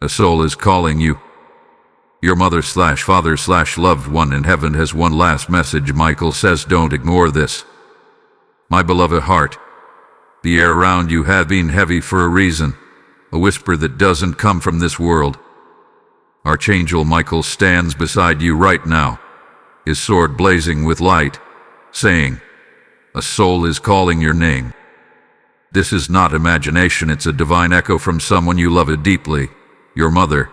A soul is calling you. Your mother/father/loved one in heaven has one last message. Michael says, don't ignore this. My beloved heart, the air around you has been heavy for a reason, a whisper that doesn't come from this world. Archangel Michael stands beside you right now, his sword blazing with light, saying, a soul is calling your name. This is not imagination, it's a divine echo from someone you love deeply, your mother,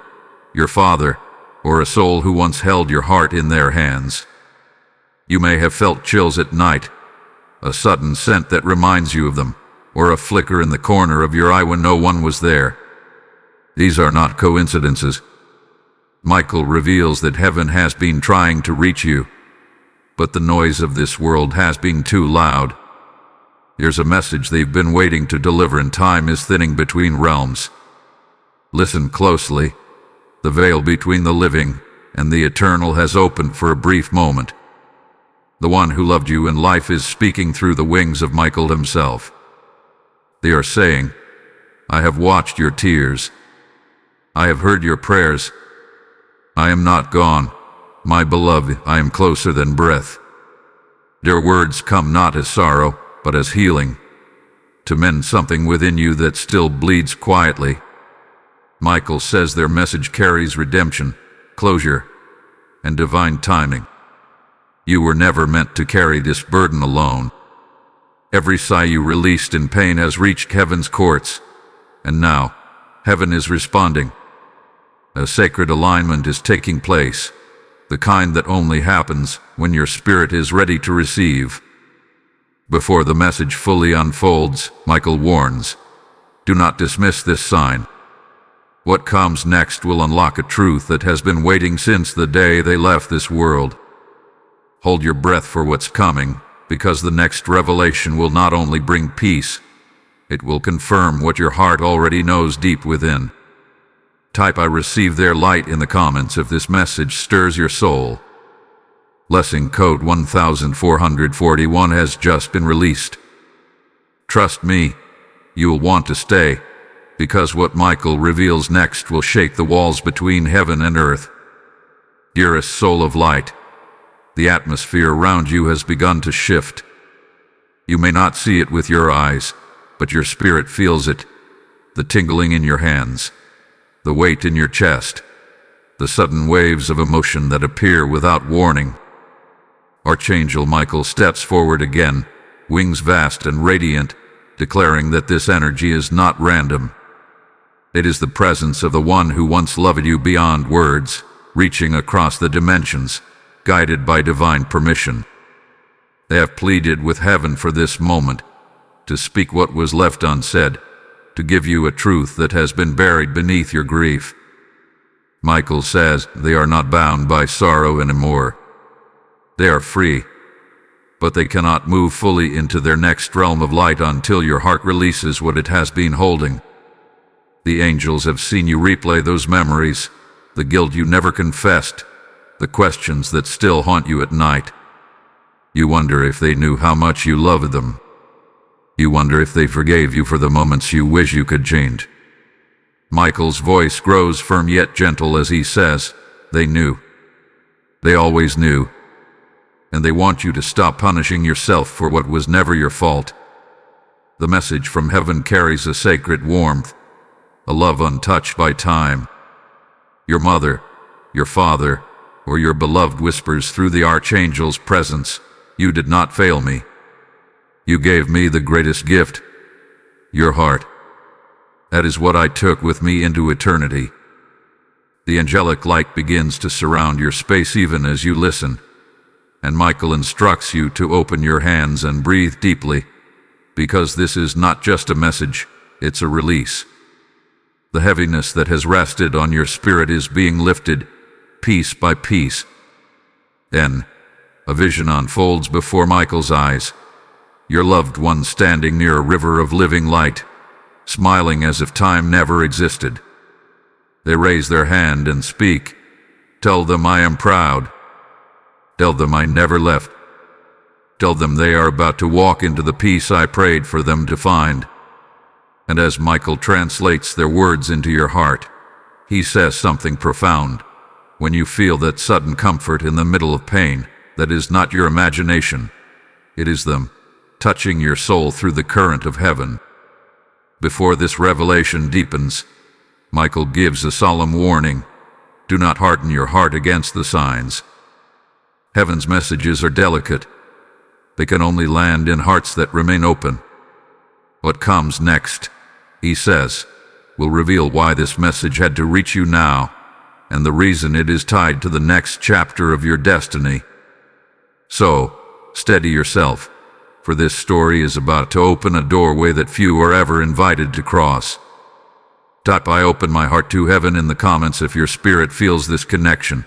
your father, or a soul who once held your heart in their hands. You may have felt chills at night, a sudden scent that reminds you of them, or a flicker in the corner of your eye when no one was there. These are not coincidences. Michael reveals that heaven has been trying to reach you, but the noise of this world has been too loud. There's a message they've been waiting to deliver, and time is thinning between realms. Listen closely. The veil between the living and the eternal has opened for a brief moment. The one who loved you in life is speaking through the wings of Michael himself. They are saying, I have watched your tears. I have heard your prayers. I am not gone. My beloved, I am closer than breath. Their words come not as sorrow, but as healing, to mend something within you that still bleeds quietly. Michael says their message carries redemption, closure, and divine timing. You were never meant to carry this burden alone. Every sigh you released in pain has reached heaven's courts, and now heaven is responding. A sacred alignment is taking place, the kind that only happens when your spirit is ready to receive. Before the message fully unfolds, Michael warns, do not dismiss this sign. What comes next will unlock a truth that has been waiting since the day they left this world. Hold your breath for what's coming, because the next revelation will not only bring peace, it will confirm what your heart already knows deep within. Type I receive their light in the comments if this message stirs your soul. Blessing code 1441 has just been released. Trust me, you will want to stay, because what Michael reveals next will shake the walls between heaven and earth. Dearest soul of light, the atmosphere around you has begun to shift. You may not see it with your eyes, but your spirit feels it, the tingling in your hands, the weight in your chest, the sudden waves of emotion that appear without warning. Archangel Michael steps forward again, wings vast and radiant, declaring that this energy is not random. It is the presence of the one who once loved you beyond words, reaching across the dimensions, guided by divine permission. They have pleaded with heaven for this moment, to speak what was left unsaid, to give you a truth that has been buried beneath your grief. Michael says they are not bound by sorrow anymore. They are free, but they cannot move fully into their next realm of light until your heart releases what it has been holding. The angels have seen you replay those memories, the guilt you never confessed, the questions that still haunt you at night. You wonder if they knew how much you loved them. You wonder if they forgave you for the moments you wish you could change. Michael's voice grows firm yet gentle as he says, they knew. They always knew. And they want you to stop punishing yourself for what was never your fault. The message from heaven carries a sacred warmth, a love untouched by time. Your mother, your father, or your beloved whispers through the archangel's presence, you did not fail me. You gave me the greatest gift, your heart. That is what I took with me into eternity. The angelic light begins to surround your space even as you listen, and Michael instructs you to open your hands and breathe deeply, because this is not just a message, it's a release. The heaviness that has rested on your spirit is being lifted, piece by piece. Then, a vision unfolds before Michael's eyes. Your loved one standing near a river of living light, smiling as if time never existed. They raise their hand and speak. Tell them I am proud. Tell them I never left. Tell them they are about to walk into the peace I prayed for them to find. And as Michael translates their words into your heart, he says something profound. When you feel that sudden comfort in the middle of pain, that is not your imagination. It is them, touching your soul through the current of heaven. Before this revelation deepens, Michael gives a solemn warning. Do not harden your heart against the signs. Heaven's messages are delicate. They can only land in hearts that remain open. What comes next, he says, will reveal why this message had to reach you now, and the reason it is tied to the next chapter of your destiny. So, steady yourself, for this story is about to open a doorway that few are ever invited to cross. Type "I open my heart to heaven" in the comments if your spirit feels this connection.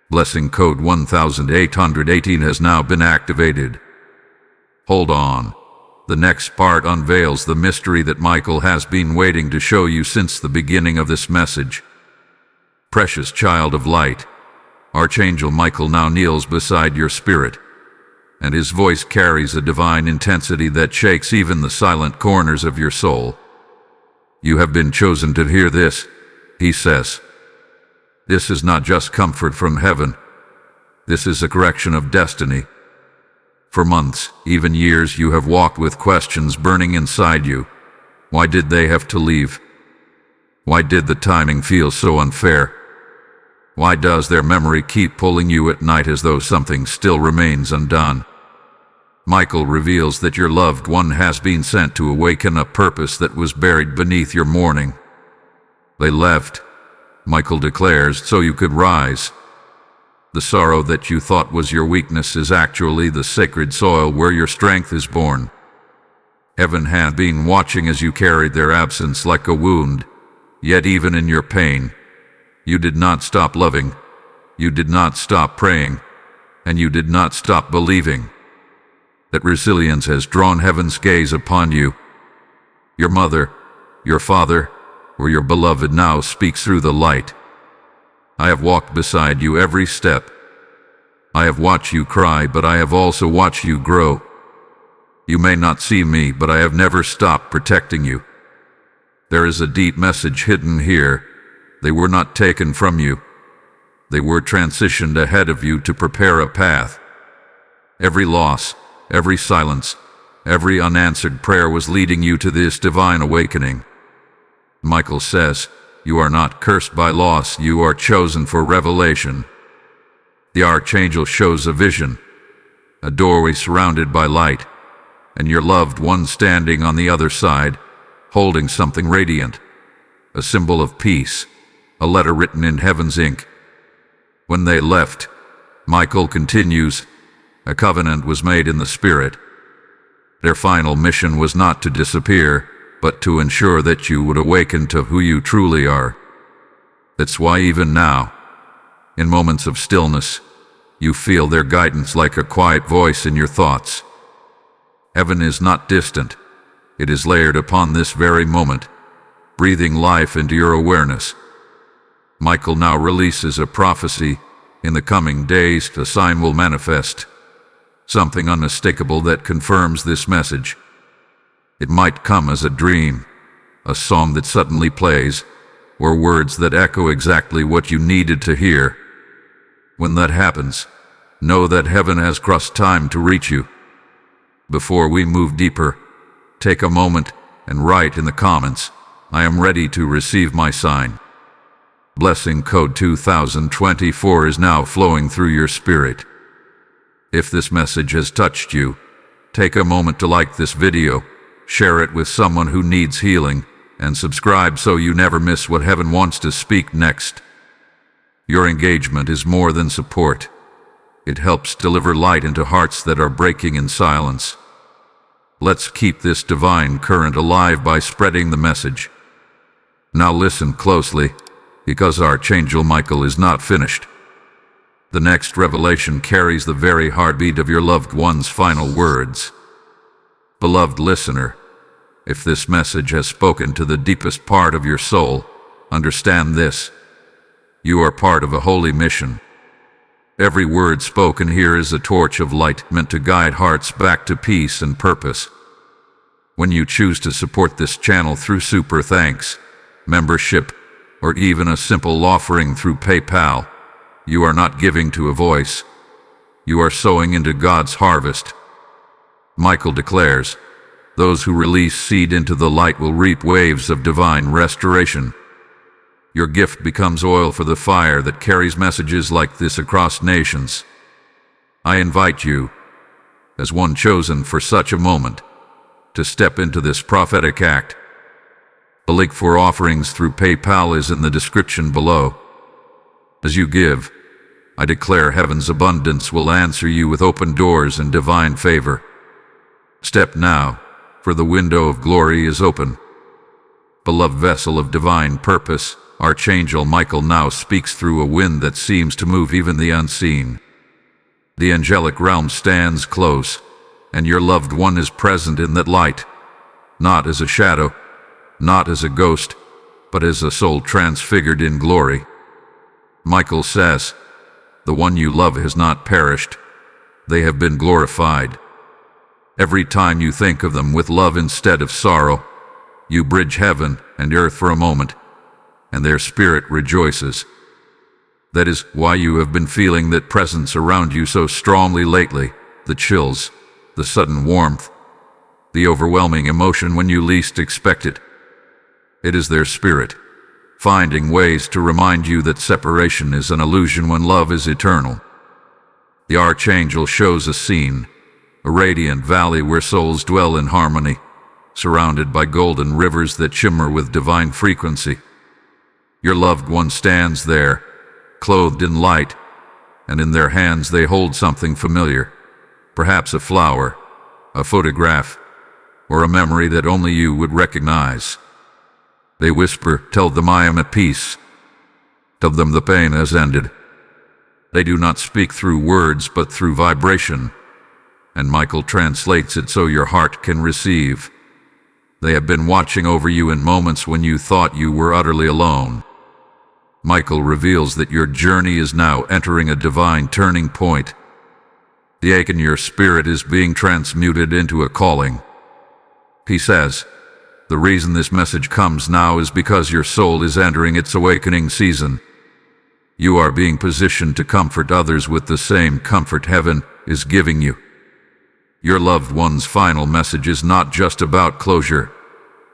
Blessing code 1818 has now been activated. Hold on. The next part unveils the mystery that Michael has been waiting to show you since the beginning of this message. Precious child of light, Archangel Michael now kneels beside your spirit, and his voice carries a divine intensity that shakes even the silent corners of your soul. You have been chosen to hear this, he says. This is not just comfort from heaven. This is a correction of destiny. For months, even years, you have walked with questions burning inside you. Why did they have to leave? Why did the timing feel so unfair? Why does their memory keep pulling you at night as though something still remains undone? Michael reveals that your loved one has been sent to awaken a purpose that was buried beneath your mourning. They left, Michael declares, so you could rise. The sorrow that you thought was your weakness is actually the sacred soil where your strength is born. Heaven had been watching as you carried their absence like a wound, yet even in your pain, you did not stop loving, you did not stop praying, and you did not stop believing. That resilience has drawn heaven's gaze upon you. Your mother, your father, or your beloved now speaks through the light. I have walked beside you every step. I have watched you cry, but I have also watched you grow. You may not see me, but I have never stopped protecting you. There is a deep message hidden here. They were not taken from you. They were transitioned ahead of you to prepare a path. Every loss, every silence, every unanswered prayer was leading you to this divine awakening. Michael says, you are not cursed by loss, you are chosen for revelation. The Archangel shows a vision, a doorway surrounded by light, and your loved one standing on the other side, holding something radiant, a symbol of peace, a letter written in heaven's ink. When they left, Michael continues, a covenant was made in the Spirit. Their final mission was not to disappear, but to ensure that you would awaken to who you truly are. That's why even now, in moments of stillness, you feel their guidance like a quiet voice in your thoughts. Heaven is not distant. It is layered upon this very moment, breathing life into your awareness. Michael now releases a prophecy. In the coming days, a sign will manifest, something unmistakable that confirms this message. It might come as a dream, a song that suddenly plays, or words that echo exactly what you needed to hear. When that happens, know that heaven has crossed time to reach you. Before we move deeper, take a moment and write in the comments, I am ready to receive my sign. Blessing code 2024 is now flowing through your spirit. If this message has touched you, take a moment to like this video, share it with someone who needs healing, and subscribe so you never miss what heaven wants to speak next. Your engagement is more than support. It helps deliver light into hearts that are breaking in silence. Let's keep this divine current alive by spreading the message. Now listen closely, because Archangel Michael is not finished. The next revelation carries the very heartbeat of your loved one's final words. Beloved listener, if this message has spoken to the deepest part of your soul, understand this. You are part of a holy mission. Every word spoken here is a torch of light meant to guide hearts back to peace and purpose. When you choose to support this channel through super thanks, membership, or even a simple offering through PayPal, you are not giving to a voice. You are sowing into God's harvest. Michael declares, those who release seed into the light will reap waves of divine restoration. Your gift becomes oil for the fire that carries messages like this across nations. I invite you, as one chosen for such a moment, to step into this prophetic act. The link for offerings through PayPal is in the description below. As you give, I declare heaven's abundance will answer you with open doors and divine favor. Step now, for the window of glory is open. Beloved vessel of divine purpose, Archangel Michael now speaks through a wind that seems to move even the unseen. The angelic realm stands close, and your loved one is present in that light, not as a shadow, not as a ghost, but as a soul transfigured in glory. Michael says, the one you love has not perished. They have been glorified. Every time you think of them with love instead of sorrow, you bridge heaven and earth for a moment, and their spirit rejoices. That is why you have been feeling that presence around you so strongly lately, the chills, the sudden warmth, the overwhelming emotion when you least expect it. It is their spirit, finding ways to remind you that separation is an illusion when love is eternal. The Archangel shows a scene, a radiant valley where souls dwell in harmony, surrounded by golden rivers that shimmer with divine frequency. Your loved one stands there, clothed in light, and in their hands they hold something familiar, perhaps a flower, a photograph, or a memory that only you would recognize. They whisper, "Tell them I am at peace. Tell them the pain has ended." They do not speak through words but through vibration, and Michael translates it so your heart can receive. They have been watching over you in moments when you thought you were utterly alone. Michael reveals that your journey is now entering a divine turning point. The ache in your spirit is being transmuted into a calling. He says, the reason this message comes now is because your soul is entering its awakening season. You are being positioned to comfort others with the same comfort heaven is giving you. Your loved one's final message is not just about closure,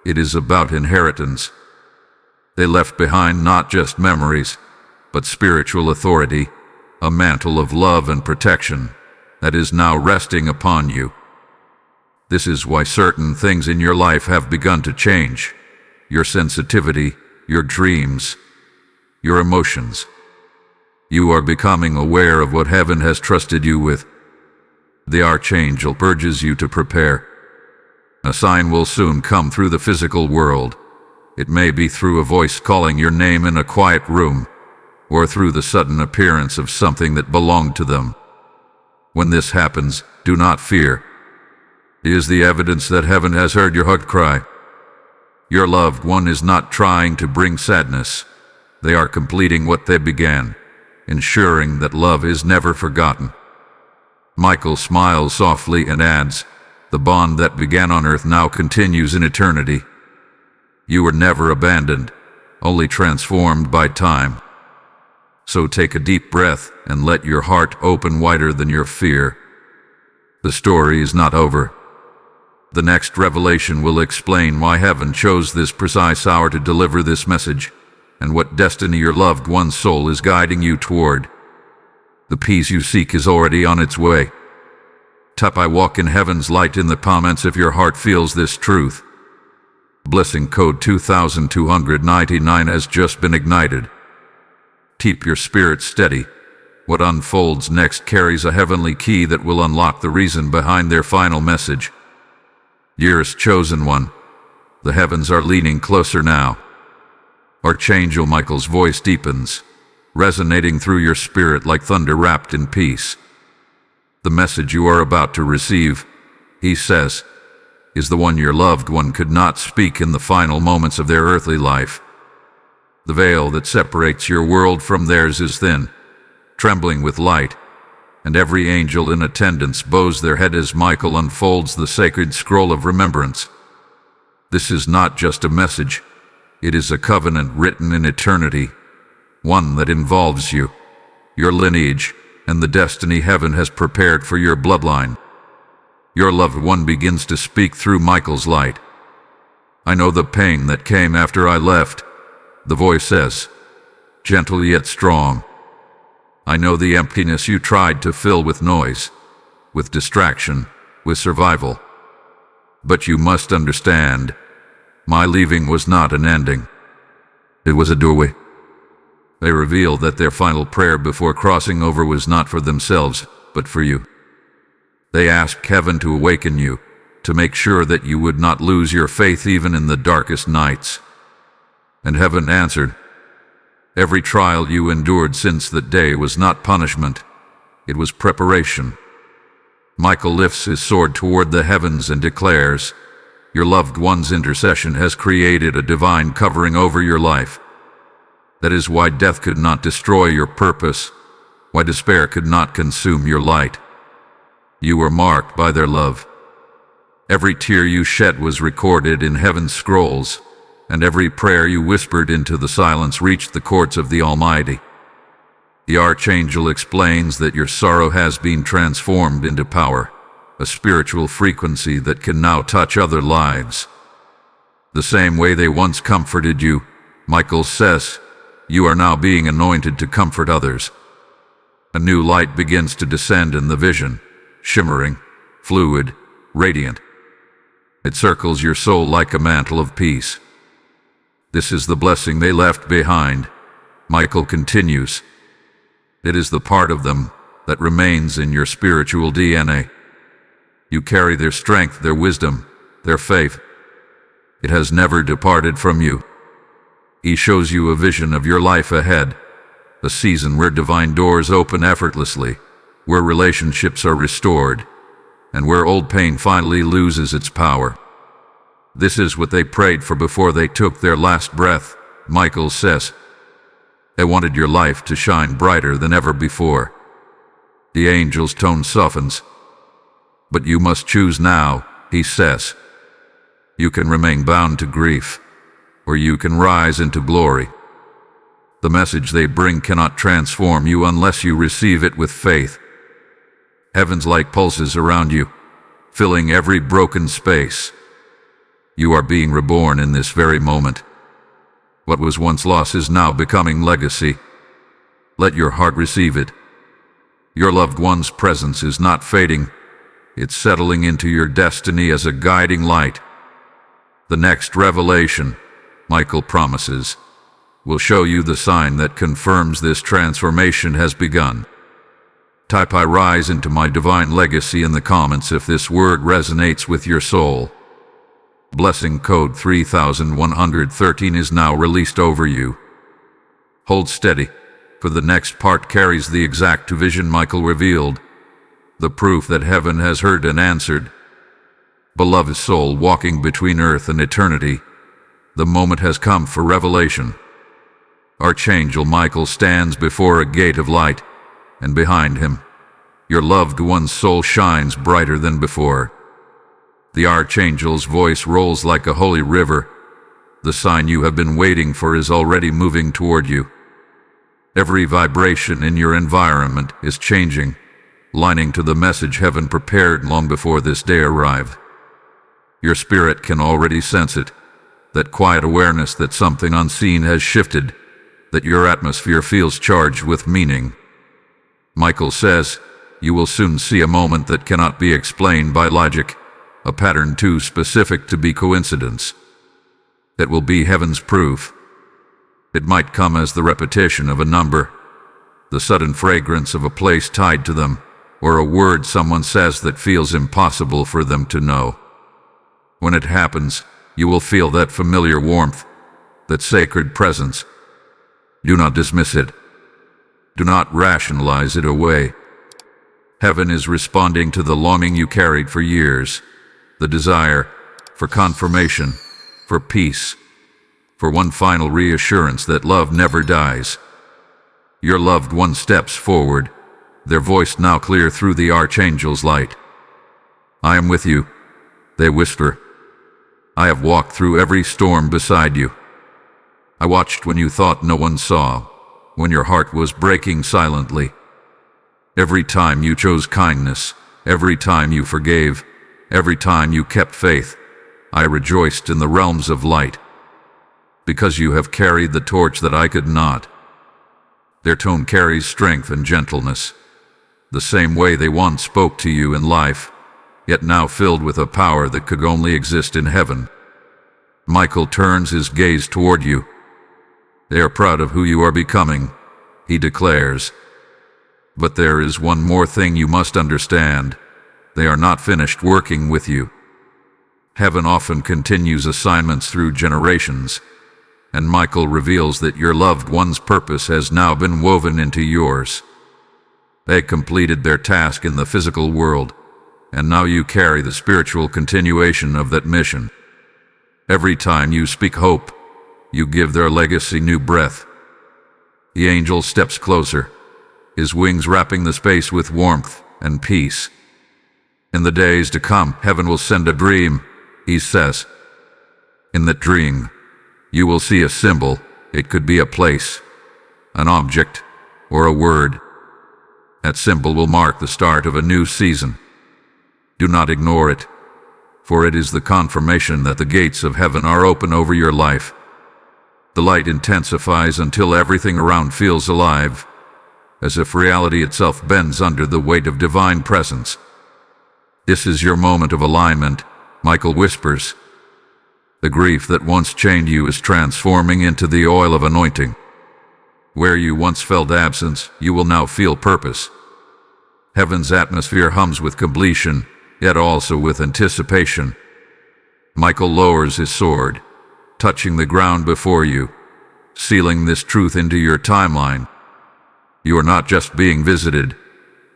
it is about inheritance. They left behind not just memories, but spiritual authority, a mantle of love and protection that is now resting upon you. This is why certain things in your life have begun to change. Your sensitivity, your dreams, your emotions. You are becoming aware of what heaven has trusted you with. The Archangel urges you to prepare. A sign will soon come through the physical world. It may be through a voice calling your name in a quiet room, or through the sudden appearance of something that belonged to them. When this happens, do not fear. It is the evidence that heaven has heard your heart cry. Your loved one is not trying to bring sadness. They are completing what they began, ensuring that love is never forgotten. Michael smiles softly and adds, the bond that began on earth now continues in eternity. You were never abandoned, only transformed by time. So take a deep breath and let your heart open wider than your fear. The story is not over. The next revelation will explain why heaven chose this precise hour to deliver this message, and what destiny your loved one's soul is guiding you toward. The peace you seek is already on its way. Type "I walk in heaven's light" in the comments if your heart feels this truth. Blessing code 2299 has just been ignited. Keep your spirit steady. What unfolds next carries a heavenly key that will unlock the reason behind their final message. Dearest chosen one, the heavens are leaning closer now. Archangel Michael's voice deepens, resonating through your spirit like thunder wrapped in peace. The message you are about to receive, he says, is the one your loved one could not speak in the final moments of their earthly life. The veil that separates your world from theirs is thin, trembling with light, and every angel in attendance bows their head as Michael unfolds the sacred scroll of remembrance. This is not just a message, It is a covenant written in eternity, one that involves you, your lineage, and the destiny heaven has prepared for your bloodline. Your loved one begins to speak through Michael's light. I know the pain that came after I left, the voice says, gentle yet strong. I know the emptiness you tried to fill with noise, with distraction, with survival. But you must understand, my leaving was not an ending. It was a doorway. They revealed that their final prayer before crossing over was not for themselves, but for you. They asked heaven to awaken you, to make sure that you would not lose your faith even in the darkest nights. And heaven answered. Every trial you endured since that day was not punishment, it was preparation. Michael lifts his sword toward the heavens and declares, your loved one's intercession has created a divine covering over your life. That is why death could not destroy your purpose, why despair could not consume your light. You were marked by their love. Every tear you shed was recorded in heaven's scrolls, and every prayer you whispered into the silence reached the courts of the Almighty. The archangel explains that your sorrow has been transformed into power, a spiritual frequency that can now touch other lives. The same way they once comforted you, Michael says, you are now being anointed to comfort others. A new light begins to descend in the vision, shimmering, fluid, radiant. It circles your soul like a mantle of peace. This is the blessing they left behind, Michael continues. It is the part of them that remains in your spiritual DNA. You carry their strength, their wisdom, their faith. It has never departed from you. He shows you a vision of your life ahead, a season where divine doors open effortlessly, where relationships are restored, and where old pain finally loses its power. This is what they prayed for before they took their last breath, Michael says. They wanted your life to shine brighter than ever before. The angel's tone softens. But you must choose now, he says. You can remain bound to grief, or you can rise into glory. The message they bring cannot transform you unless you receive it with faith. Heaven's light pulses around you, filling every broken space. You are being reborn in this very moment. What was once lost is now becoming legacy. Let your heart receive it. Your loved one's presence is not fading. It's settling into your destiny as a guiding light. The next revelation, Michael promises, will show you the sign that confirms this transformation has begun. Type I rise into my divine legacy in the comments if this word resonates with your soul. Blessing code 3113 is now released over you. Hold steady, for the next part carries the exact vision Michael revealed, the proof that heaven has heard and answered. Beloved soul walking between earth and eternity, the moment has come for revelation. Archangel Michael stands before a gate of light, and behind him, your loved one's soul shines brighter than before. The archangel's voice rolls like a holy river. The sign you have been waiting for is already moving toward you. Every vibration in your environment is changing, lining to the message heaven prepared long before this day arrived. Your spirit can already sense it, that quiet awareness that something unseen has shifted, that your atmosphere feels charged with meaning. Michael says, you will soon see a moment that cannot be explained by logic, a pattern too specific to be coincidence. It will be heaven's proof. It might come as the repetition of a number, the sudden fragrance of a place tied to them, or a word someone says that feels impossible for them to know. When it happens, you will feel that familiar warmth, that sacred presence. Do not dismiss it. Do not rationalize it away. Heaven is responding to the longing you carried for years, the desire for confirmation, for peace, for one final reassurance that love never dies. Your loved one steps forward, their voice now clear through the archangel's light. I am with you, they whisper. I have walked through every storm beside you. I watched when you thought no one saw, when your heart was breaking silently. Every time you chose kindness, every time you forgave, every time you kept faith, I rejoiced in the realms of light. Because you have carried the torch that I could not. Their tone carries strength and gentleness, the same way they once spoke to you in life, yet now filled with a power that could only exist in heaven. Michael turns his gaze toward you. They are proud of who you are becoming, he declares. But there is one more thing you must understand. They are not finished working with you. Heaven often continues assignments through generations, and Michael reveals that your loved one's purpose has now been woven into yours. They completed their task in the physical world, and now you carry the spiritual continuation of that mission. Every time you speak hope, you give their legacy new breath. The angel steps closer, his wings wrapping the space with warmth and peace. In the days to come, heaven will send a dream, he says. In that dream, you will see a symbol. It could be a place, an object, or a word. That symbol will mark the start of a new season. Do not ignore it, for it is the confirmation that the gates of heaven are open over your life. The light intensifies until everything around feels alive, as if reality itself bends under the weight of divine presence. This is your moment of alignment, Michael whispers. The grief that once chained you is transforming into the oil of anointing. Where you once felt absence, you will now feel purpose. Heaven's atmosphere hums with completion, yet also with anticipation. Michael lowers his sword, touching the ground before you, sealing this truth into your timeline. You are not just being visited,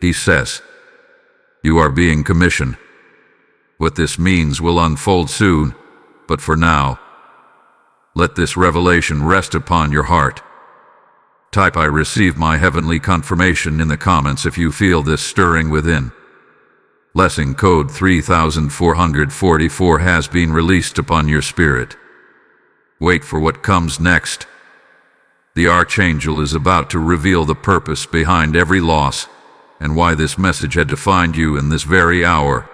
he says. You are being commissioned. What this means will unfold soon, but for now, let this revelation rest upon your heart. Type "I receive my heavenly confirmation" in the comments if you feel this stirring within. Blessing code 3444 has been released upon your spirit. Wait for what comes next. The Archangel is about to reveal the purpose behind every loss and why this message had to find you in this very hour.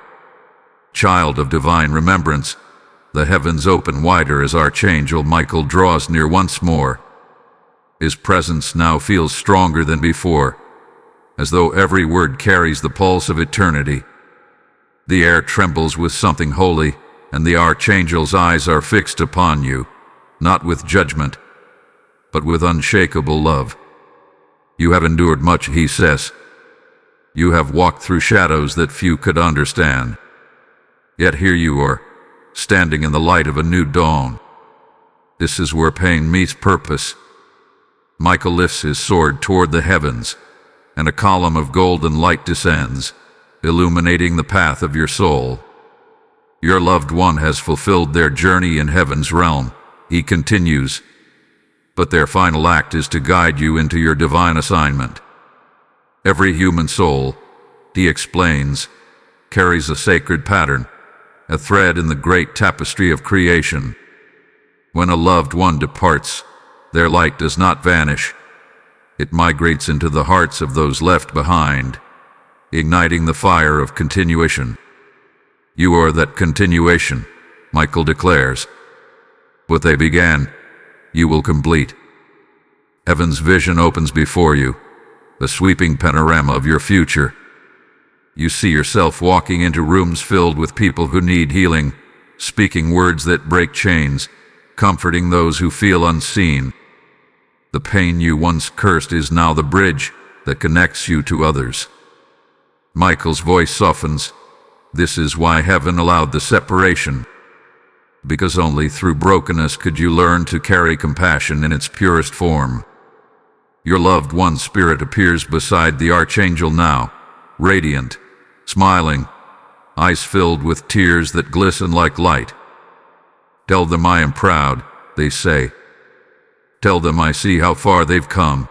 Child of divine remembrance, the heavens open wider as Archangel Michael draws near once more. His presence now feels stronger than before, as though every word carries the pulse of eternity. The air trembles with something holy, and the Archangel's eyes are fixed upon you, not with judgment, but with unshakable love. You have endured much, he says. You have walked through shadows that few could understand. Yet here you are, standing in the light of a new dawn. This is where pain meets purpose. Michael lifts his sword toward the heavens, and a column of golden light descends, illuminating the path of your soul. Your loved one has fulfilled their journey in heaven's realm, he continues, but their final act is to guide you into your divine assignment. Every human soul, he explains, carries a sacred pattern, a thread in the great tapestry of creation. When a loved one departs, their light does not vanish. It migrates into the hearts of those left behind, igniting the fire of continuation. You are that continuation, Michael declares. What they began, you will complete. Heaven's vision opens before you, the sweeping panorama of your future. You see yourself walking into rooms filled with people who need healing, speaking words that break chains, comforting those who feel unseen. The pain you once cursed is now the bridge that connects you to others. Michael's voice softens. This is why heaven allowed the separation, because only through brokenness could you learn to carry compassion in its purest form. Your loved one's spirit appears beside the Archangel now, radiant, smiling, eyes filled with tears that glisten like light. Tell them I am proud, they say. Tell them I see how far they've come.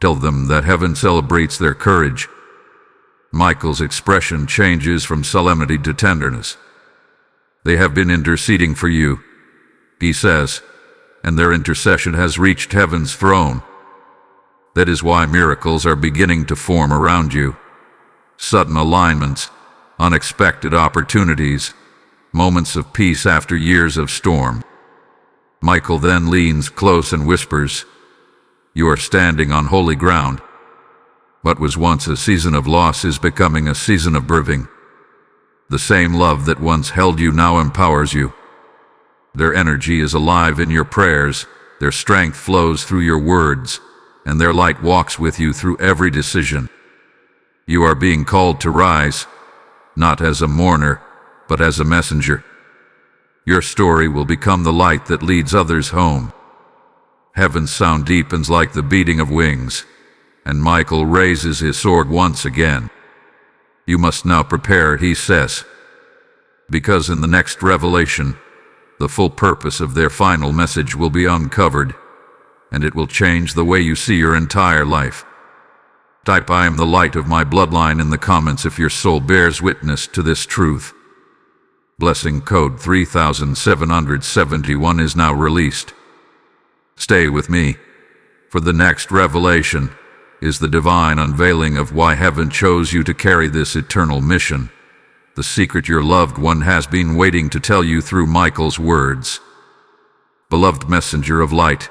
Tell them that heaven celebrates their courage. Michael's expression changes from solemnity to tenderness. They have been interceding for you, he says. and their intercession has reached heaven's throne. That is why miracles are beginning to form around you. Sudden alignments, unexpected opportunities, moments of peace after years of storm. Michael then leans close and whispers, "You are standing on holy ground. What was once a season of loss is becoming a season of birthing. The same love that once held you now empowers you. Their energy is alive in your prayers, their strength flows through your words, and their light walks with you through every decision. You are being called to rise, not as a mourner, but as a messenger. Your story will become the light that leads others home." Heaven's sound deepens like the beating of wings, and Michael raises his sword once again. "You must now prepare," he says, "because in the next revelation, the full purpose of their final message will be uncovered, and it will change the way you see your entire life." Type "I am the light of my bloodline" in the comments if your soul bears witness to this truth. Blessing code 3771 is now released. Stay with me, for the next revelation is the divine unveiling of why heaven chose you to carry this eternal mission, the secret your loved one has been waiting to tell you through Michael's words. Beloved messenger of light,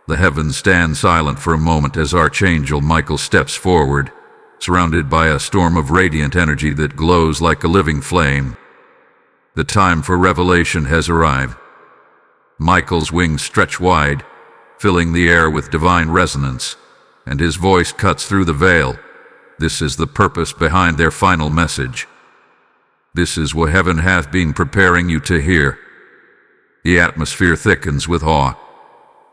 the heavens stand silent for a moment as Archangel Michael steps forward, surrounded by a storm of radiant energy that glows like a living flame. The time for revelation has arrived. Michael's wings stretch wide, filling the air with divine resonance, and his voice cuts through the veil. This is the purpose behind their final message. This is what heaven has been preparing you to hear. The atmosphere thickens with awe,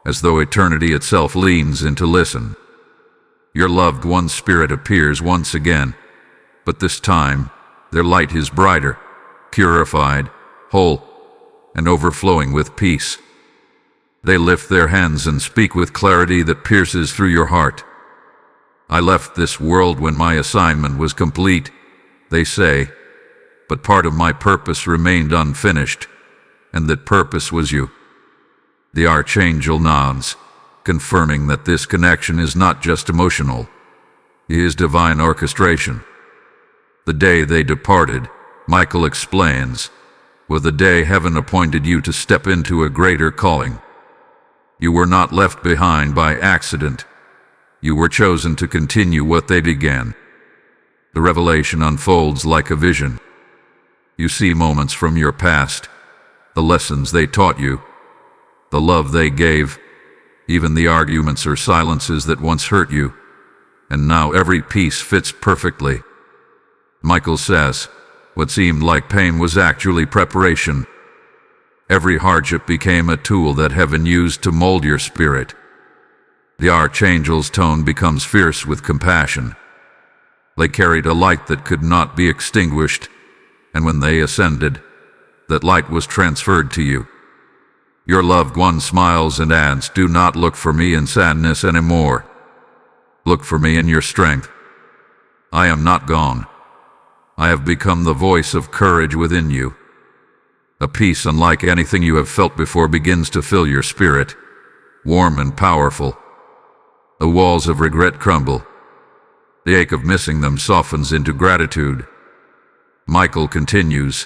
as though eternity itself leans in to listen. Your loved one's spirit appears once again, but this time their light is brighter, purified, whole, and overflowing with peace. They lift their hands and speak with clarity that pierces through your heart. "I left this world when my assignment was complete," they say, "but part of my purpose remained unfinished, and that purpose was you." The Archangel nods, confirming that this connection is not just emotional. It is divine orchestration. The day they departed, Michael explains, was the day heaven appointed you to step into a greater calling. You were not left behind by accident. You were chosen to continue what they began. The revelation unfolds like a vision. You see moments from your past, the lessons they taught you, the love they gave, even the arguments or silences that once hurt you, and now every piece fits perfectly. Michael says, what seemed like pain was actually preparation. Every hardship became a tool that heaven used to mold your spirit. The Archangel's tone becomes fierce with compassion. They carried a light that could not be extinguished, and when they ascended, that light was transferred to you. Your loved one smiles and adds, "Do not look for me in sadness anymore. Look for me in your strength. I am not gone. I have become the voice of courage within you." A peace unlike anything you have felt before begins to fill your spirit, warm and powerful. The walls of regret crumble. The ache of missing them softens into gratitude. Michael continues,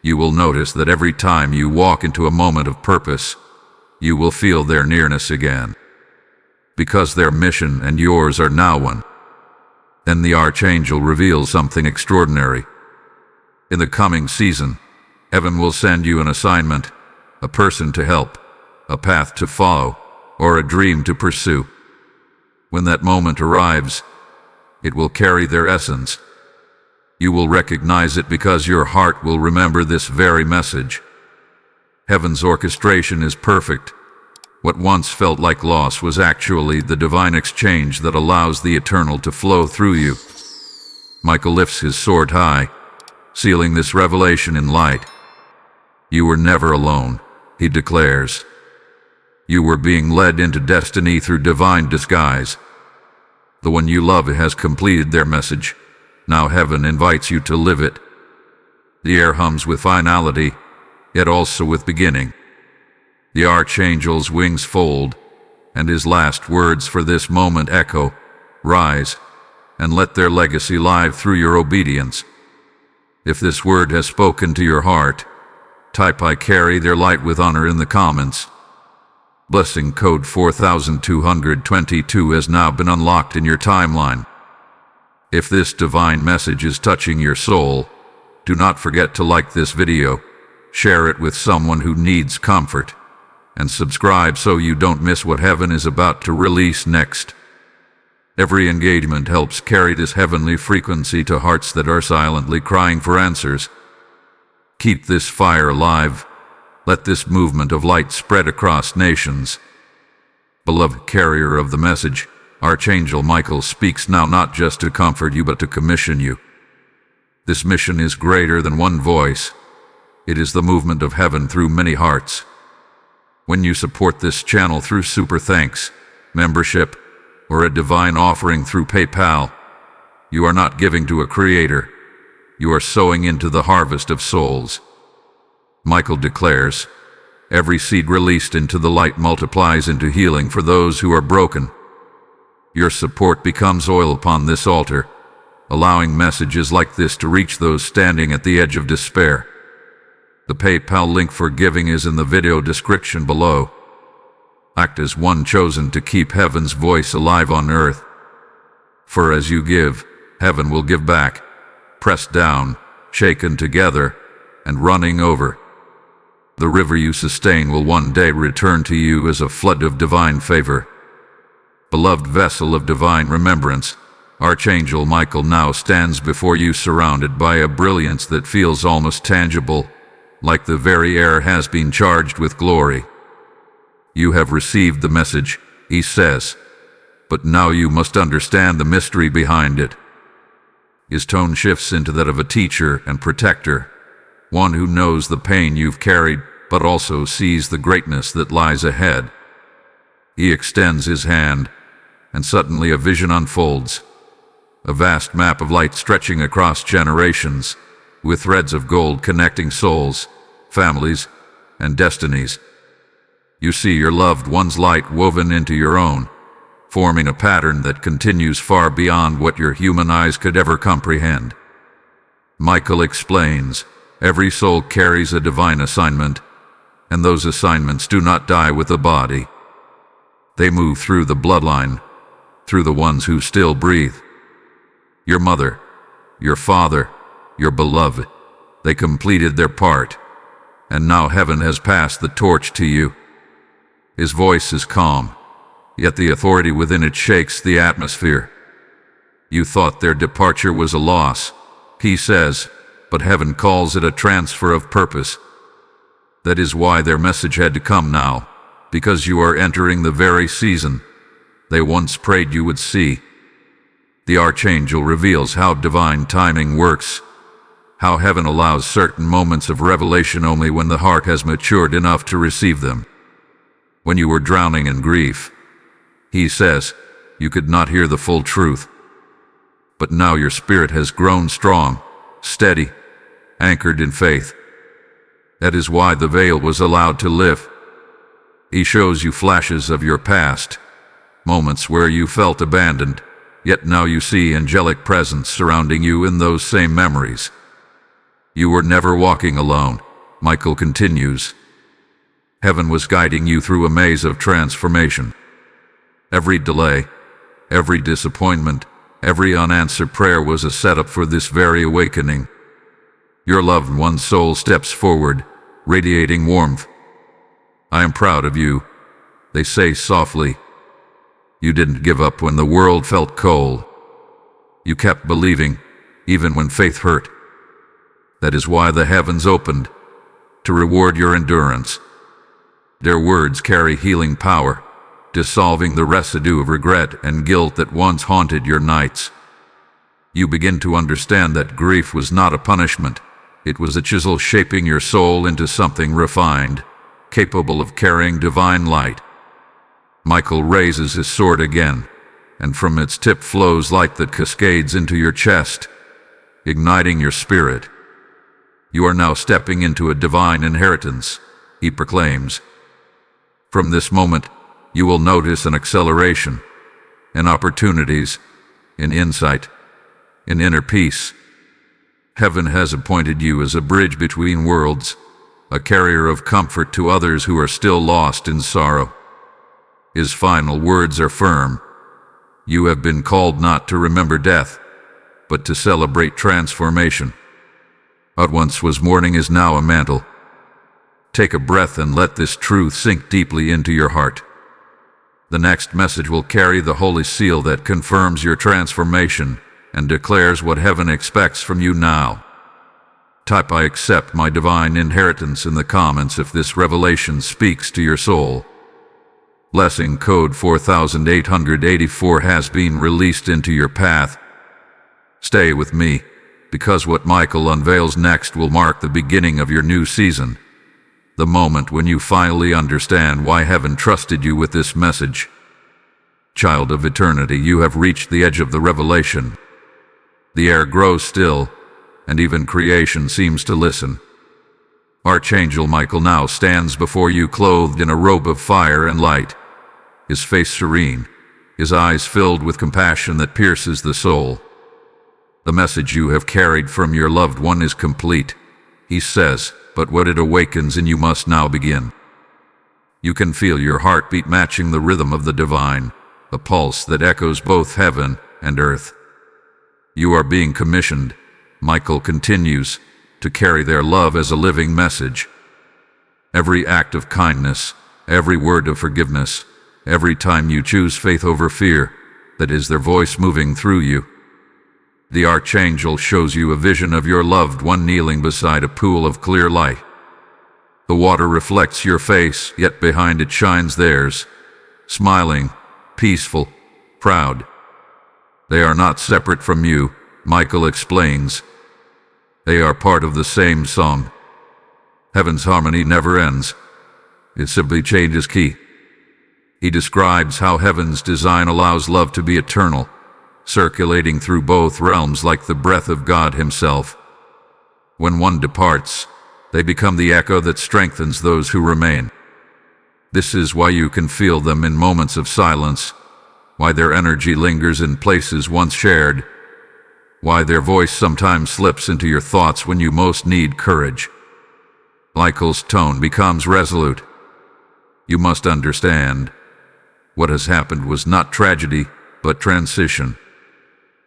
"You will notice that every time you walk into a moment of purpose, you will feel their nearness again, because their mission and yours are now one." Then the Archangel reveals something extraordinary. In the coming season, heaven will send you an assignment, a person to help, a path to follow, or a dream to pursue. When that moment arrives, it will carry their essence. You will recognize it because your heart will remember this very message. Heaven's orchestration is perfect. What once felt like loss was actually the divine exchange that allows the eternal to flow through you. Michael lifts his sword high, sealing this revelation in light. "You were never alone," he declares. "You were being led into destiny through divine disguise. The one you love has completed their message. Now heaven invites you to live it." The air hums with finality, yet also with beginning. The archangel's wings fold, and his last words for this moment echo, "Rise, and let their legacy live through your obedience." If this word has spoken to your heart, type "I carry their light with honor" in the comments. Blessing code 4222 has now been unlocked in your timeline. If this divine message is touching your soul, do not forget to like this video, share it with someone who needs comfort, and subscribe so you don't miss what heaven is about to release next. Every engagement helps carry this heavenly frequency to hearts that are silently crying for answers. Keep this fire alive. Let this movement of light spread across nations. Beloved carrier of the message, Archangel Michael speaks now, not just to comfort you but to commission you. This mission is greater than one voice. It is the movement of heaven through many hearts. When you support this channel through super thanks, membership, or a divine offering through PayPal, you are not giving to a creator. You are sowing into the harvest of souls. Michael declares, every seed released into the light multiplies into healing for those who are broken. Your support becomes oil upon this altar, allowing messages like this to reach those standing at the edge of despair. The PayPal link for giving is in the video description below. Act as one chosen to keep heaven's voice alive on earth. For as you give, heaven will give back, pressed down, shaken together, and running over. The river you sustain will one day return to you as a flood of divine favor. Beloved vessel of divine remembrance, Archangel Michael now stands before you surrounded by a brilliance that feels almost tangible, like the very air has been charged with glory. You have received the message, he says, but now you must understand the mystery behind it. His tone shifts into that of a teacher and protector, one who knows the pain you've carried but also sees the greatness that lies ahead. He extends his hand, and suddenly a vision unfolds, a vast map of light stretching across generations, with threads of gold connecting souls, families, and destinies. You see your loved one's light woven into your own, forming a pattern that continues far beyond what your human eyes could ever comprehend. Michael explains, every soul carries a divine assignment, and those assignments do not die with the body. They move through the bloodline, through the ones who still breathe. Your mother, your father, your beloved, they completed their part, and now heaven has passed the torch to you. His voice is calm, yet the authority within it shakes the atmosphere. You thought their departure was a loss, he says, but heaven calls it a transfer of purpose. That is why their message had to come now, because you are entering the very season they once prayed you would see. The Archangel reveals how divine timing works, how heaven allows certain moments of revelation only when the heart has matured enough to receive them. When you were drowning in grief, he says, you could not hear the full truth. But now your spirit has grown strong, steady, anchored in faith. That is why the veil was allowed to lift. He shows you flashes of your past, moments where you felt abandoned, yet now you see angelic presence surrounding you in those same memories. You were never walking alone, Michael continues. Heaven was guiding you through a maze of transformation. Every delay, every disappointment, every unanswered prayer was a setup for this very awakening. Your loved one's soul steps forward, radiating warmth. I am proud of you, they say softly. You didn't give up when the world felt cold. You kept believing, even when faith hurt. That is why the heavens opened, to reward your endurance. Their words carry healing power, dissolving the residue of regret and guilt that once haunted your nights. You begin to understand that grief was not a punishment. It was a chisel shaping your soul into something refined, capable of carrying divine light. Michael raises his sword again, and from its tip flows light that cascades into your chest, igniting your spirit. You are now stepping into a divine inheritance, he proclaims. From this moment, you will notice an acceleration in opportunities, in insight, in inner peace. Heaven has appointed you as a bridge between worlds, a carrier of comfort to others who are still lost in sorrow. His final words are firm. You have been called not to remember death, but to celebrate transformation. What once was mourning is now a mantle. Take a breath and let this truth sink deeply into your heart. The next message will carry the holy seal that confirms your transformation and declares what heaven expects from you now. Type "I accept my divine inheritance" in the comments if this revelation speaks to your soul. Blessing code 4884 has been released into your path. Stay with me, because what Michael unveils next will mark the beginning of your new season. The moment when you finally understand why heaven trusted you with this message. Child of eternity, you have reached the edge of the revelation. The air grows still, and even creation seems to listen. Archangel Michael now stands before you clothed in a robe of fire and light, his face serene, his eyes filled with compassion that pierces the soul. The message you have carried from your loved one is complete, he says, but what it awakens in you must now begin. You can feel your heartbeat matching the rhythm of the divine, a pulse that echoes both heaven and earth. You are being commissioned, Michael continues, to carry their love as a living message. Every act of kindness, every word of forgiveness, every time you choose faith over fear, that is their voice moving through you. The archangel shows you a vision of your loved one kneeling beside a pool of clear light. The water reflects your face, yet behind it shines theirs, smiling, peaceful, proud. They are not separate from you, Michael explains. They are part of the same song. Heaven's harmony never ends. It simply changes key. He describes how heaven's design allows love to be eternal, circulating through both realms like the breath of God himself. When one departs, they become the echo that strengthens those who remain. This is why you can feel them in moments of silence, why their energy lingers in places once shared, why their voice sometimes slips into your thoughts when you most need courage. Michael's tone becomes resolute. You must understand, what has happened was not tragedy, but transition.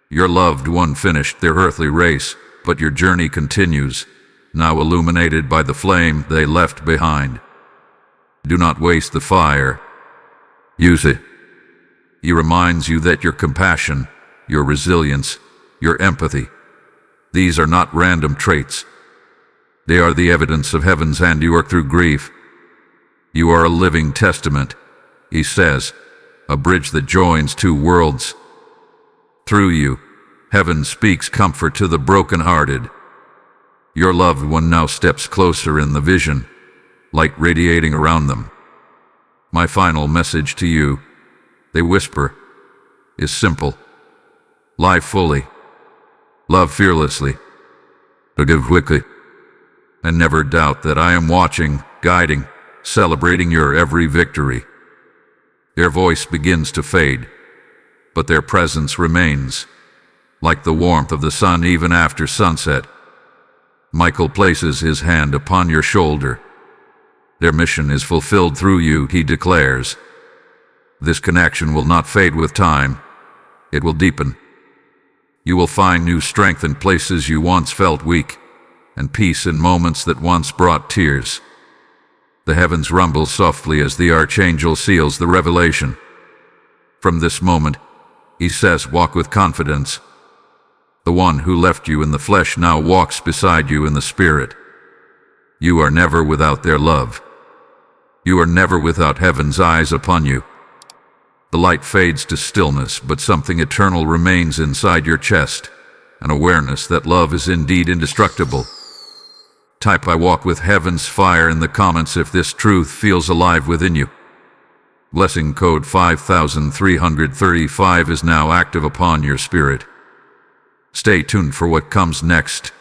Your loved one finished their earthly race, but your journey continues, now illuminated by the flame they left behind. Do not waste the fire. Use it. He reminds you that your compassion, your resilience, your empathy, these are not random traits. They are the evidence of heaven's handiwork through grief. You are a living testament, he says, a bridge that joins two worlds. Through you, heaven speaks comfort to the broken-hearted. Your loved one now steps closer in the vision, light radiating around them. My final message to you, they whisper, is simple. Live fully. Love fearlessly. Forgive quickly. And never doubt that I am watching, guiding, celebrating your every victory. Their voice begins to fade, but their presence remains, like the warmth of the sun even after sunset. Michael places his hand upon your shoulder. Their mission is fulfilled through you, he declares. This connection will not fade with time. It will deepen. You will find new strength in places you once felt weak, and peace in moments that once brought tears. The heavens rumble softly as the archangel seals the revelation. From this moment, he says, walk with confidence. The one who left you in the flesh now walks beside you in the spirit. You are never without their love. You are never without heaven's eyes upon you. The light fades to stillness, but something eternal remains inside your chest, an awareness that love is indeed indestructible. Type "I walk with heaven's fire" in the comments if this truth feels alive within you. Blessing code 5335 is now active upon your spirit. Stay tuned for what comes next,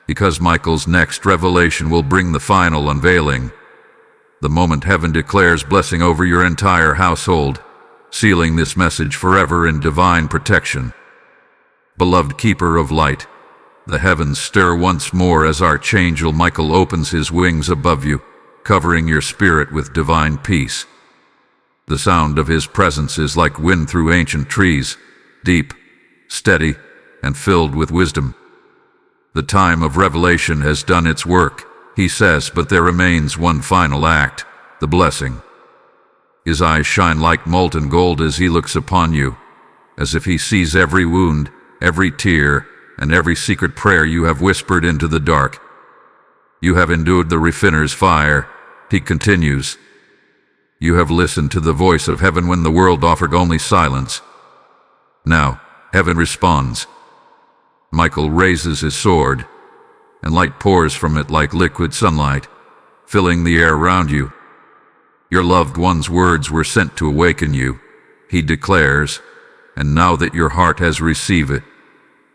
because Michael's next revelation will bring the final unveiling. The moment heaven declares blessing over your entire household, sealing this message forever in divine protection. Beloved keeper of light, the heavens stir once more as Archangel Michael opens his wings above you, covering your spirit with divine peace. The sound of his presence is like wind through ancient trees, deep, steady, and filled with wisdom. The time of revelation has done its work, he says, but there remains one final act, the blessing. His eyes shine like molten gold as he looks upon you, as if he sees every wound, every tear, and every secret prayer you have whispered into the dark. You have endured the refiner's fire, he continues. You have listened to the voice of heaven when the world offered only silence. Now, heaven responds. Michael raises his sword, and light pours from it like liquid sunlight, filling the air around you. Your loved one's words were sent to awaken you, he declares, and now that your heart has received it,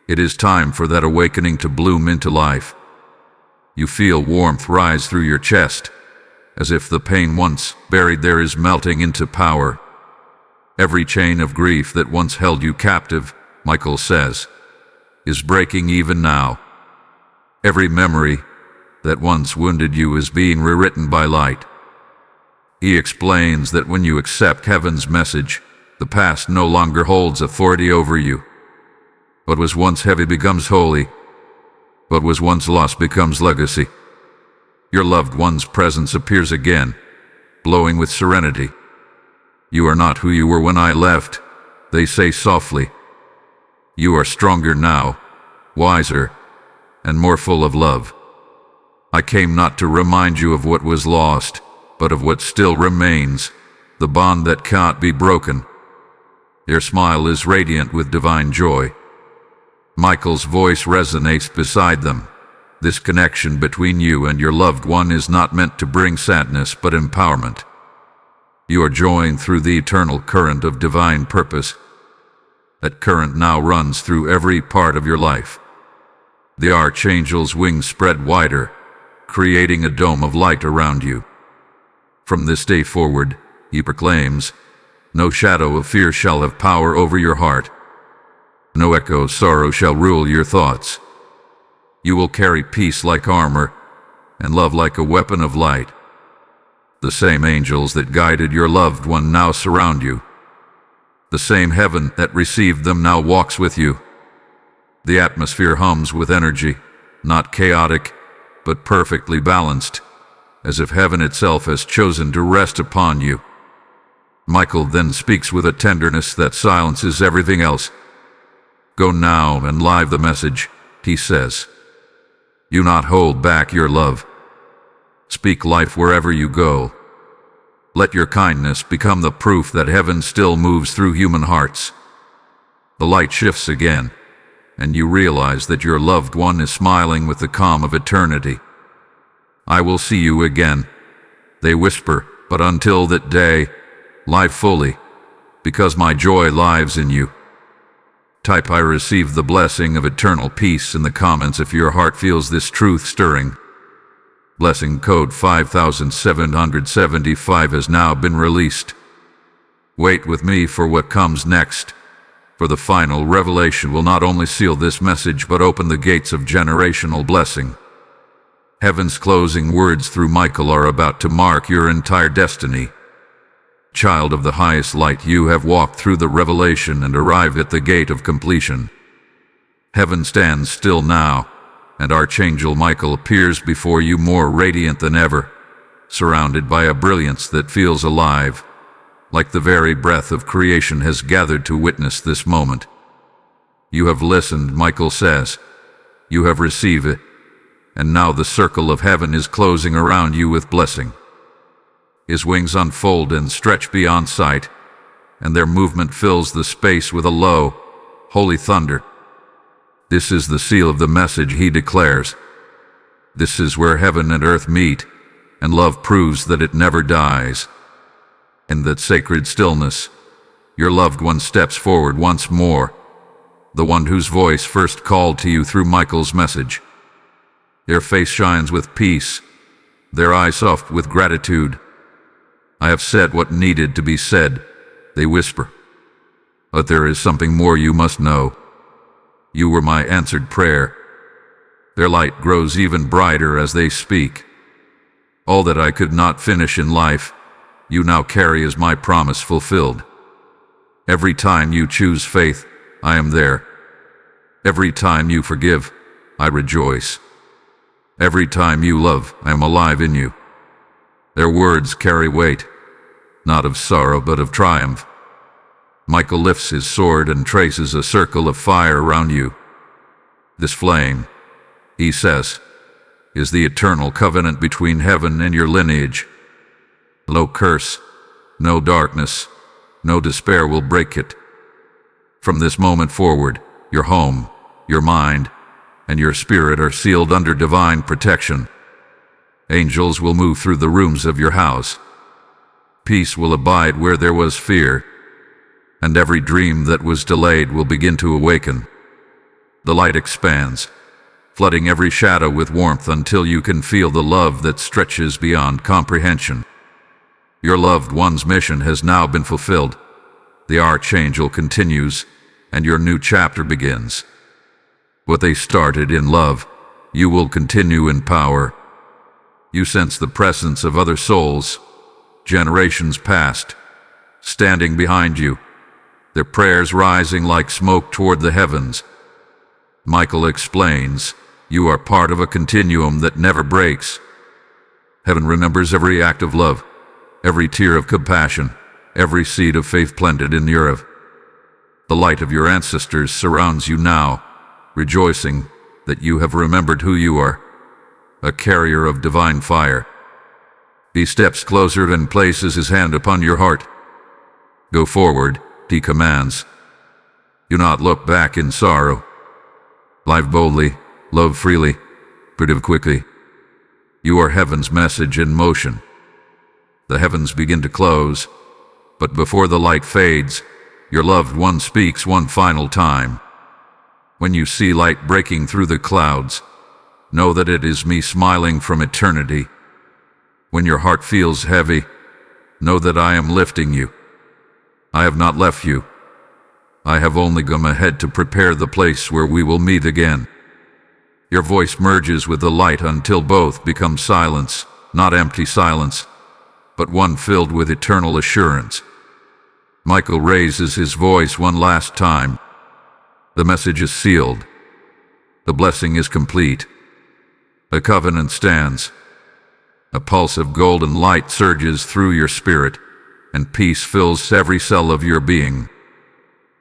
it is time for that awakening to bloom into life. You feel warmth rise through your chest, as if the pain once buried there is melting into power. Every chain of grief that once held you captive, Michael says, is breaking even now. Every memory that once wounded you is being rewritten by light. He explains that when you accept heaven's message, the past no longer holds authority over you. What was once heavy becomes holy. What was once lost becomes legacy. Your loved one's presence appears again, glowing with serenity. You are not who you were when I left, they say softly. You are stronger now, wiser, and more full of love. I came not to remind you of what was lost, but of what still remains, the bond that can't be broken. Your smile is radiant with divine joy. Michael's voice resonates beside them. This connection between you and your loved one is not meant to bring sadness but empowerment. You are joined through the eternal current of divine purpose. That current now runs through every part of your life. The Archangel's wings spread wider, creating a dome of light around you. From this day forward, he proclaims, no shadow of fear shall have power over your heart. No echo of sorrow shall rule your thoughts. You will carry peace like armor, and love like a weapon of light. The same angels that guided your loved one now surround you. The same heaven that received them now walks with you. The atmosphere hums with energy, not chaotic, but perfectly balanced, as if heaven itself has chosen to rest upon you. Michael then speaks with a tenderness that silences everything else. Go now and live the message, he says. Do not hold back your love. Speak life wherever you go. Let your kindness become the proof that heaven still moves through human hearts. The light shifts again, and you realize that your loved one is smiling with the calm of eternity. I will see you again, they whisper, but until that day, live fully, because my joy lives in you. Type I receive the blessing of eternal peace in the comments if your heart feels this truth stirring. Blessing code 5775 has now been released. Wait with me for what comes next, for the final revelation will not only seal this message but open the gates of generational blessing. Heaven's closing words through Michael are about to mark your entire destiny. Child of the highest light, you have walked through the revelation and arrived at the gate of completion. Heaven stands still now, and Archangel Michael appears before you more radiant than ever, surrounded by a brilliance that feels alive, like the very breath of creation has gathered to witness this moment. You have listened, Michael says. You have received it, and now the circle of heaven is closing around you with blessing. His wings unfold and stretch beyond sight, and their movement fills the space with a low, holy thunder. This is the seal of the message, he declares. This is where heaven and earth meet, and love proves that it never dies. In that sacred stillness, your loved one steps forward once more, the one whose voice first called to you through Michael's message. Their face shines with peace, their eyes soft with gratitude, I have said what needed to be said, they whisper. But there is something more you must know. You were my answered prayer. Their light grows even brighter as they speak. All that I could not finish in life, you now carry as my promise fulfilled. Every time you choose faith, I am there. Every time you forgive, I rejoice. Every time you love, I am alive in you. Their words carry weight, not of sorrow but of triumph. Michael lifts his sword and traces a circle of fire around you. This flame, he says, is the eternal covenant between heaven and your lineage. No curse, no darkness, no despair will break it. From this moment forward, your home, your mind, and your spirit are sealed under divine protection. Angels will move through the rooms of your house. Peace will abide where there was fear, and every dream that was delayed will begin to awaken. The light expands, flooding every shadow with warmth until you can feel the love that stretches beyond comprehension. Your loved one's mission has now been fulfilled. The Archangel continues, and your new chapter begins. What they started in love, you will continue in power. You sense the presence of other souls, generations past, standing behind you, their prayers rising like smoke toward the heavens. Michael explains, you are part of a continuum that never breaks. Heaven remembers every act of love, every tear of compassion, every seed of faith planted in the earth. The light of your ancestors surrounds you now, rejoicing that you have remembered who you are, a carrier of divine fire. He steps closer and places his hand upon your heart. Go forward, he commands. Do not look back in sorrow. Live boldly, love freely, forgive quickly. You are heaven's message in motion. The heavens begin to close, but before the light fades, your loved one speaks one final time. When you see light breaking through the clouds, know that it is me smiling from eternity. When your heart feels heavy, know that I am lifting you. I have not left you. I have only come ahead to prepare the place where we will meet again. Your voice merges with the light until both become silence, not empty silence, but one filled with eternal assurance. Michael raises his voice one last time. The message is sealed. The blessing is complete. The covenant stands. A pulse of golden light surges through your spirit, and peace fills every cell of your being.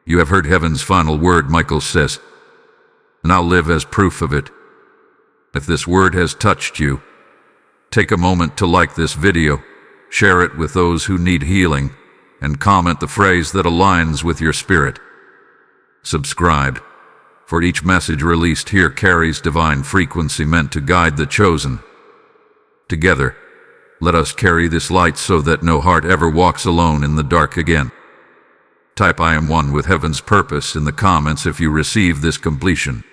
You have heard heaven's final word, Michael says. Now live as proof of it. If this word has touched you, take a moment to like this video, share it with those who need healing, and comment the phrase that aligns with your spirit. Subscribe, for each message released here carries divine frequency meant to guide the chosen. Together, let us carry this light so that no heart ever walks alone in the dark again. Type I am one with heaven's purpose in the comments if you receive this completion.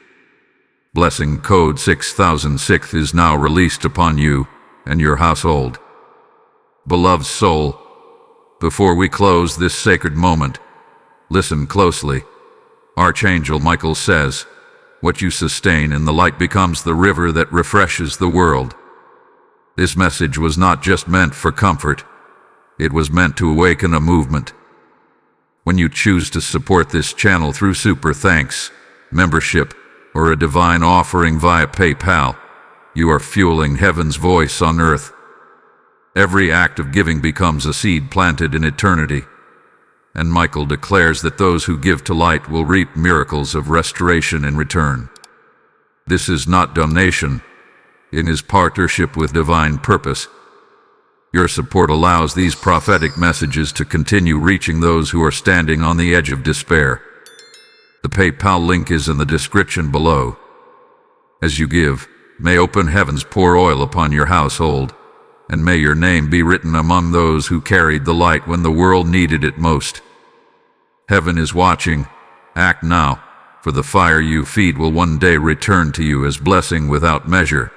Blessing code 6006 is now released upon you and your household. Beloved soul, before we close this sacred moment, listen closely. Archangel Michael says, what you sustain in the light becomes the river that refreshes the world. This message was not just meant for comfort, it was meant to awaken a movement. When you choose to support this channel through super thanks, membership, or a divine offering via PayPal, you are fueling heaven's voice on earth. Every act of giving becomes a seed planted in eternity. And Michael declares that those who give to light will reap miracles of restoration in return. This is not donation. In his partnership with divine purpose, your support allows these prophetic messages to continue reaching those who are standing on the edge of despair. The PayPal link is in the description below. As you give, may open heavens pour oil upon your household, and may your name be written among those who carried the light when the world needed it most. Heaven is watching. Act now, for the fire you feed will one day return to you as blessing without measure.